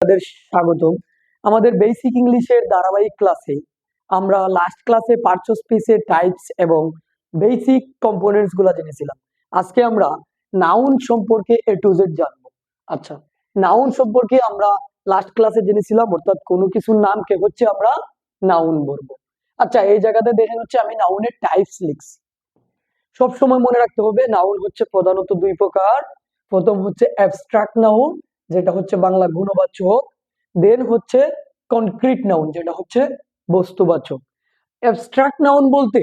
আপনাদের স্বাগতম। আমাদের বেসিক ইংলিশের ধারাবাহিক ক্লাসে আমরা লাস্ট ক্লাসে পার্টস অফ স্পিচের টাইপস এবং বেসিক কম্পোনেন্টস গুলা জেনেছিলাম। আজকে আমরা নাউন সম্পর্কে এ টু জেড জানবো। আচ্ছা, নাউন সম্পর্কে আমরা লাস্ট ক্লাসে জেনেছিলাম, অর্থাৎ কোনো কিছুর নামকে হচ্ছে আমরা নাউন বলবো। আচ্ছা, এই জায়গাতে দেখেন হচ্ছে আমি নাউনের টাইপস লিখছি। সব সময় মনে রাখতে হবে নাউন হচ্ছে প্রধানত দুই প্রকার। প্রথম হচ্ছে অ্যাবস্ট্রাক্ট নাউন, যেটা হচ্ছে বাংলা গুণবাচক। দেন হচ্ছে কনক্রিট নাউন, যেটা হচ্ছে বস্তুবাচক। অ্যাবস্ট্রাক্ট নাউন বলতে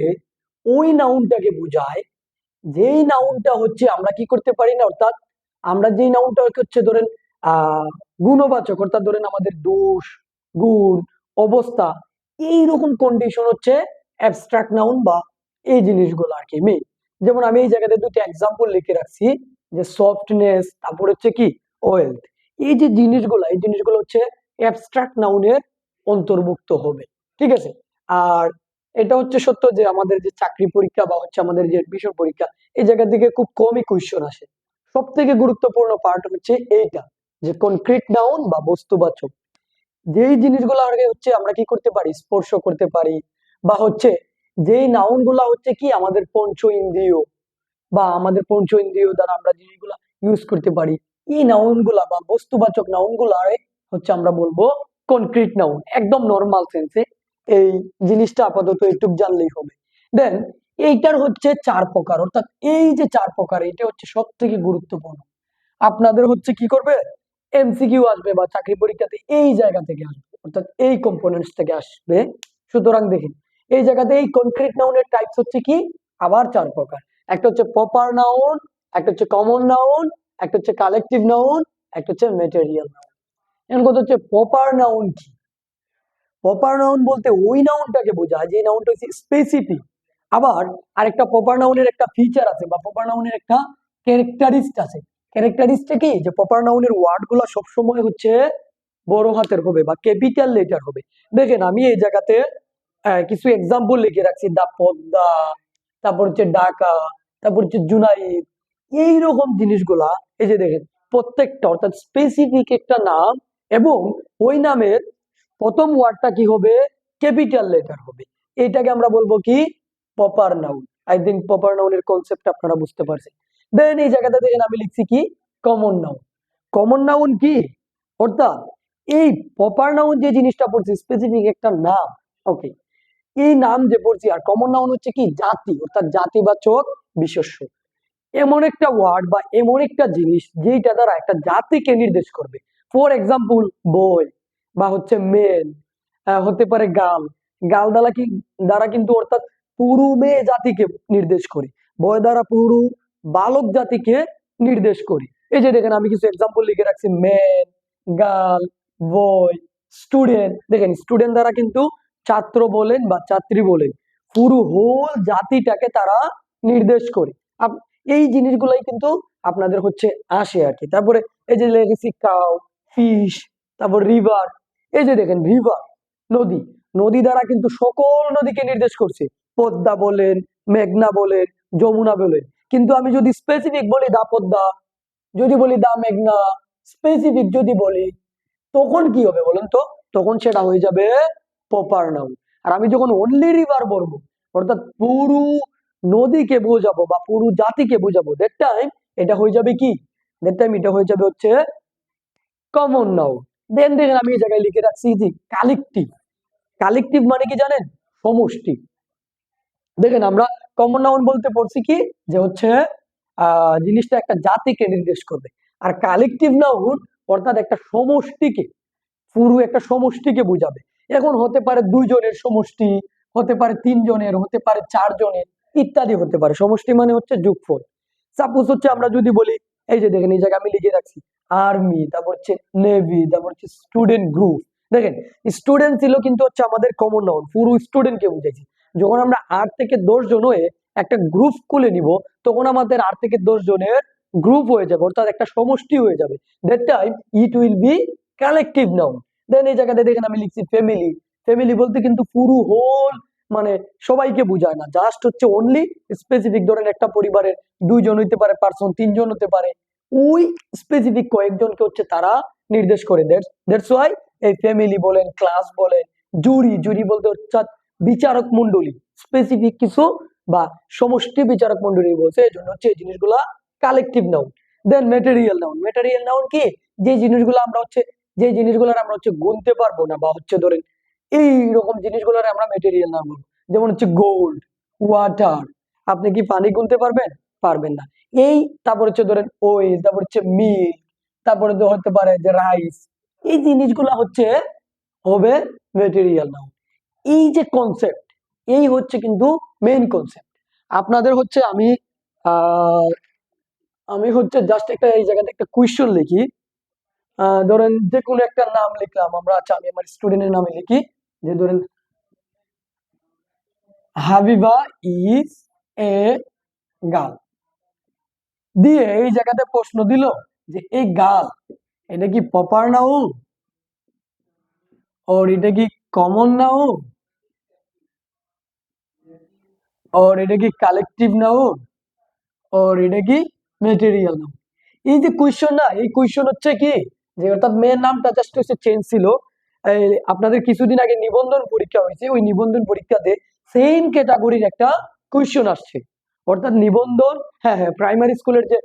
ওই নাউনটাকে বোঝায় যেই নাউনটা হচ্ছে আমরা কি করতে পারি না, অর্থাৎ আমরা যেই নাউনটা হচ্ছে ধরেন গুণবাচক, অর্থাৎ ধরেন আমাদের দোষ, গুণ, অবস্থা, এইরকম কন্ডিশন হচ্ছে অ্যাবস্ট্রাক্ট নাউন বা এই জিনিসগুলো আর কি মেইন। যেমন আমি এই জায়গাতে দুটো এক্সাম্পল লিখে রাখছি, যে সফটনেস, তারপর হচ্ছে কি ওয়েলথ। এই যে জিনিসগুলো, এই জিনিসগুলো হচ্ছে অ্যাবস্ট্রাক্ট নাউনের অন্তর্ভুক্ত হবে। ঠিক আছে। আর এটা হচ্ছে সত্য যে আমাদের যে চাকরি পরীক্ষা বা হচ্ছে আমাদের যে বিষয় পরীক্ষা, এই জায়গা থেকে খুব কমই কোয়েশ্চন আসে। সব থেকে গুরুত্বপূর্ণ পার্ট হচ্ছে এইটা, যে কনক্রিট নাউন বা বস্তুবাচক। যেই জিনিসগুলো আগে হচ্ছে আমরা কি করতে পারি, স্পর্শ করতে পারি, বা হচ্ছে যেই নাউন গুলা হচ্ছে কি আমাদের পঞ্চ ইন্দ্রিয় বা আমাদের পঞ্চ ইন্দ্রিয় দ্বারা আমরা জিনিসগুলা ইউজ করতে পারি, এই নাউন গুলা বা বস্তুবাচক নাউন গুলা হচ্ছে আমরা বলবো কনক্রিট নাউন। একদম নর্মাল সেন্সে এই জিনিসটা আপাতত একটু জানলেই হবে। দেন এইটার হচ্ছে চার প্রকার, অর্থাৎ এই যে চার প্রকার, এটা হচ্ছে সব থেকে গুরুত্বপূর্ণ। আপনাদের হচ্ছে কি করবে, এমসিকিউ আসবে বা চাকরি পরীক্ষাতে এই জায়গা থেকে আসবে, অর্থাৎ এই কম্পোনেন্টস থেকে আসবে। সুতরাং দেখেন এই জায়গাতে এই কনক্রিট নাউনের টাইপস হচ্ছে কি আবার চার প্রকার। একটা হচ্ছে প্রপার নাউন, একটা হচ্ছে কমন নাউন, একটা হচ্ছে কালেকটিভ নাউন, একটা হচ্ছে ম্যাটেরিয়াল নাউন। এখন কথা হচ্ছে প্রপার নাউন কি? প্রপার নাউন বলতে ওই নাউনটাকে বোঝায় যে নাউনটা হচ্ছে স্পেসিফিক। আবার আরেকটা প্রপার নাউনের একটা ফিচার আছে বা প্রপার নাউনের একটা ক্যারেক্টারিস্ট আছে। ক্যারেক্টারিস্টটা কি, যে প্রপার নাউনের ওয়ার্ড গুলা সবসময় হচ্ছে বড় হাতের হবে বা ক্যাপিটাল লেটার হবে। দেখেন আমি এই জায়গাতে কিছু এক্সাম্পল লিখে রাখছি, দা পদ্মা, তারপর হচ্ছে ঢাকা, তারপর হচ্ছে জুনাইদ, এইরকম জিনিসগুলা। এই যে দেখেন প্রত্যেকটা অর্থাৎ স্পেসিফিক একটা নাম, এবং ওই নামের প্রথম ওয়ার্ডটা কি হবে, ক্যাপিটাল লেটার হবে। এটাকে আমরা বলবো কি proper noun. I think proper নাউনের কনসেপ্ট আপনারা বুঝতে পারছেন। দেন এই জায়গাতে দেখেন আমি লিখছি কি কমন নাউন। কমন নাউন কি, অর্থাৎ এই প্রপার নাউন যে জিনিসটা পড়ছি স্পেসিফিক একটা নাম, ওকে, এই নাম যে পড়ছি। আর কমন নাউন হচ্ছে কি জাতি, অর্থাৎ জাতিবাচক বিশেষ্য। এমন একটা ওয়ার্ড বা এমন একটা জিনিস যেটা দ্বারা একটা জাতিকে নির্দেশ করবে। ফর এক্সাম্পল বই, বা হচ্ছে মেল, হতে পারে গাল। গাল দ্বারা কিন্তু অর্থাৎ পুরু মেয়ে জাতিকে নির্দেশ করি, বয় দ্বারা পুরু বালক জাতিকে নির্দেশ করি। এই যে দেখেন আমি কিছু এক্সাম্পল লিখে রাখছি, ম্যান, গার্ল, বয়, স্টুডেন্ট। দেখেন স্টুডেন্ট দ্বারা কিন্তু ছাত্র বলেন বা ছাত্রী বলেন পুরো হোল জাতিটাকে তারা নির্দেশ করে। এই জিনিসগুলাই কিন্তু আপনাদের হচ্ছে আসে আর কি। তারপরে এই যে লিখেছি কাউ, ফিশ, তারপর রিভার। এই যে দেখেন রিভার নদী, নদী দ্বারা কিন্তু সকল নদীকে নির্দেশ করছে, পদ্মা বলেন, মেঘনা বলেন, যমুনা বলেন। কিন্তু আমি যদি স্পেসিফিক বলি দা পদ্মা, যদি বলি দা মেঘনা, স্পেসিফিক যদি বলি, তখন কি হবে বলেন তো, তখন সেটা হয়ে যাবে প্রপার নাউন। আর আমি যখন অনলি রিভার বলবো, অর্থাৎ পুরো নদীকে বোঝাবো বা পুরো জাতিকে বোঝাবো, দ্যাট টাইম এটা হয়ে যাবে কি, দ্যাট টাইম এটা হয়ে যাবে হচ্ছে কমন নাউন। দেন দেখেন আমি এই জায়গায় লিখে রাখছি যে কালেকটিভ। কালেকটিভ মানে কি জানেন, সমষ্টি। দেখেন আমরা কমন নাউন বলতে পড়ছি কি, যে হচ্ছে জিনিসটা একটা জাতিকে নির্দেশ করবে। আর কালেকটিভ নাউন অর্থাৎ একটা সমষ্টিকে, পুরো একটা সমষ্টিকে বোঝাবে। এখন হতে পারে দুইজনের সমষ্টি, হতে পারে তিনজনের, হতে পারে চারজনের, ইত্যাদি হতে পারে। সমষ্টি মানে হচ্ছে যোগফল। সাপোজ হচ্ছে আমরা যদি বলি, এই যে দেখেন এই জায়গায় আমি লিখে রাখছি আর্মি, তারপর হচ্ছে নেভি, তারপর হচ্ছে স্টুডেন্ট গ্রুপ। দেখেন স্টুডেন্ট ছিল কিন্তু হচ্ছে আমাদের কমন নাউন, পুরো স্টুডেন্টকে বুঝাইছি। যখন আমরা 8 থেকে 10 জন হয়ে একটা গ্রুপ খুলে নিব, তখন আমাদের 8 থেকে 10 জনের গ্রুপ হয়ে যাবে, অর্থাৎ একটা সমষ্টি হয়ে যাবে। That time it will be collective noun. Then এই জায়গাতে দেখেন আমি লিখছি ফ্যামিলি। ফ্যামিলি বলতে কিন্তু পুরো হোল মানে সবাইকে বোঝায় না, জাস্ট হচ্ছে অনলি স্পেসিফিক। ধরেন একটা পরিবারের 2 জন হইতে পারে পার্সন, 3 জন হতে পারে, ওই স্পেসিফিক কয়েকজনকে হচ্ছে তারা নির্দেশ করে। দ্যাটস ওয়াই এই ফ্যামিলি বলেন, ক্লাস বলেন, জুরি বলতে হচ্ছে বিচারক মন্ডলী, স্পেসিফিক কিছু বা সমষ্টি বিচারক মন্ডলী বলছে, এই জন্য হচ্ছে এই জিনিসগুলা কালেকটিভ নাউন। দেন ম্যাটেরিয়াল নাউন কি, যে জিনিসগুলো আমরা হচ্ছে গুনতে পারবো না, বা হচ্ছে ধরেন এইরকম জিনিসগুলোর আমরা ম্যাটেরিয়াল নাউন বলবো। যেমন হচ্ছে গোল্ড, ওয়াটার। আপনি কি পানি গুনতে পারবেন? পারবেন না। এই তারপর হচ্ছে ধরেন ওয়েল, তারপর হচ্ছে মিল্ক, তারপরে তো হতে পারে যে রাইস। এই জিনিসগুলা হচ্ছে হবে ম্যাটেরিয়াল নাউন। এই যে কনসেপ্ট, এই হচ্ছে কিন্তু মেইন কনসেপ্ট। আপনাদের হচ্ছে আহ আমি হচ্ছে জাস্ট একটা এই জায়গাতে একটা কোয়েশ্চন লিখি। ধরেন যে কোনো একটা নাম লিখলাম আমরা। আচ্ছা, আমি আমার স্টুডেন্টের নামে লিখি, যে ধরেন হাবিবা ইজ এ গার্ল। দিয়ে এই জায়গাতে প্রশ্ন দিল যে এই গার্ল, এটা কি প্রপার নাউন, और এটা কি কমন নাউন, और এটা কি কালেকটিভ নাউন, और এটা কি ম্যাটেরিয়াল নাউন। এই যে কোয়েশ্চন না, এই কোয়েশ্চন হচ্ছে কি, যে অর্থাৎ মেয়ের নামটা জাস্ট হচ্ছে চেঞ্জ ছিল। আপনাদের কিছুদিন আগে নিবন্ধন পরীক্ষা হয়েছে, ওই নিবন্ধন পরীক্ষাতে সেম ক্যাটাগরির একটা কোয়েশ্চন আসছে। অর্থাৎ নিবন্ধন, হ্যাঁ হ্যাঁ, প্রাইমারি স্কুলের যে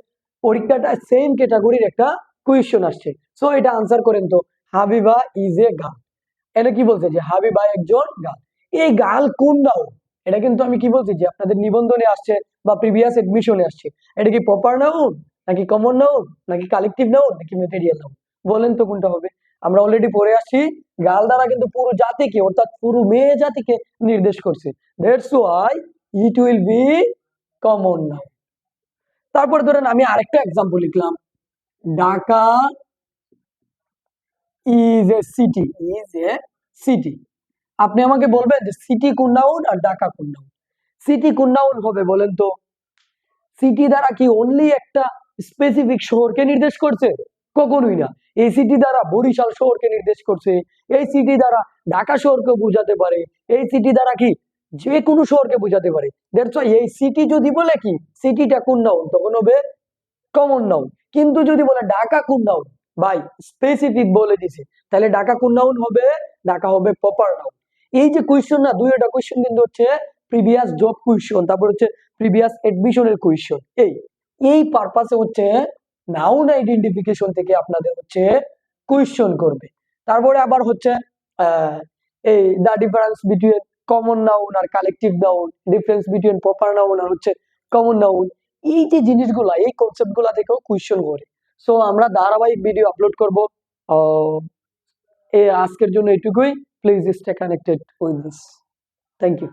পরীক্ষাটা, সেম ক্যাটাগরির একটা কোয়েশ্চন আসছে। সো এটা আনসার করেন তো, হাবিবা ইজ এ গার্ল। এটা কি বলছে, যে হাবিবা একজন গার্ল। এই গার্ল কোন নাউন, এটা কিন্তু আমি কি বলছি, যে আপনাদের নিবন্ধনে আসছে বা প্রিভিয়াস এডমিশনে আসছে। এটা কি প্রপার নাউন, নাকি কমন নাউন, নাকি কালেকটিভ নাউন, নাকি ম্যাটেরিয়াল নাউন? বলেন তো কোনটা হবে। আমরা অলরেডি পড়ে আসছি, গার্ল দ্বারা কিন্তু পুরো জাতিকে, অর্থাৎ পুরো মেয়ে জাতিকে নির্দেশ করছে। That's why it will B common noun. তারপরে ধরেন আমি আরেকটা এক্সাম্পল লিখলাম, ঢাকা ইজ এ সিটি, আপনি আমাকে বলবেন যে সিটি কোন নাউন আর ঢাকা কোন নাউন। সিটি কোন নাউন হবে বলেন তো। সিটি দ্বারা কি অনলি একটা স্পেসিফিক শহরকে নির্দেশ করছে? কখনোই না। এই সিটি দ্বারা বরিশাল শহরকে নির্দেশ করছে, এই সিটি দ্বারা ঢাকা শহরকে বোঝাতে পারে, এই সিটি দ্বারা কি যে কোনো শহরকে বোঝাতে পারে। দ্যাটস ওয়াই এই সিটি যদি বলে কি সিটিটা কোন নাউন, তখন হবে কমন নাউন। কিন্তু যদি বলে ঢাকা কোন নাউন, ভাই স্পেসিফিক বলে দিছে, তাহলে ঢাকা কোন নাউন হবে? ঢাকা হবে প্রপার নাউন। এই যে কোয়েশ্চন না, দুইটা কোয়েশ্চন কিন্তু হচ্ছে প্রিভিয়াস জব কোয়েশ্চন, তারপর হচ্ছে প্রিভিয়াস এডমিশনের কোয়েশ্চন। এই পারপাসে হচ্ছে নাউন আইডেন্টিফিকেশন থেকে আপনাদের হচ্ছে কোয়েশ্চন করবে। তারপরে আবার হচ্ছে আহ এই the difference between common noun আর collective noun, difference between proper noun আর হচ্ছে কমন নাউন। এই যে জিনিসগুলা, এই কনসেপ্ট গুলা থেকেও কোয়েশ্চন করে। সো আমরা ধারাবাহিক ভিডিও আপলোড করবো। আজকের জন্য এটুকুই। Please stay connected with this. Thank you.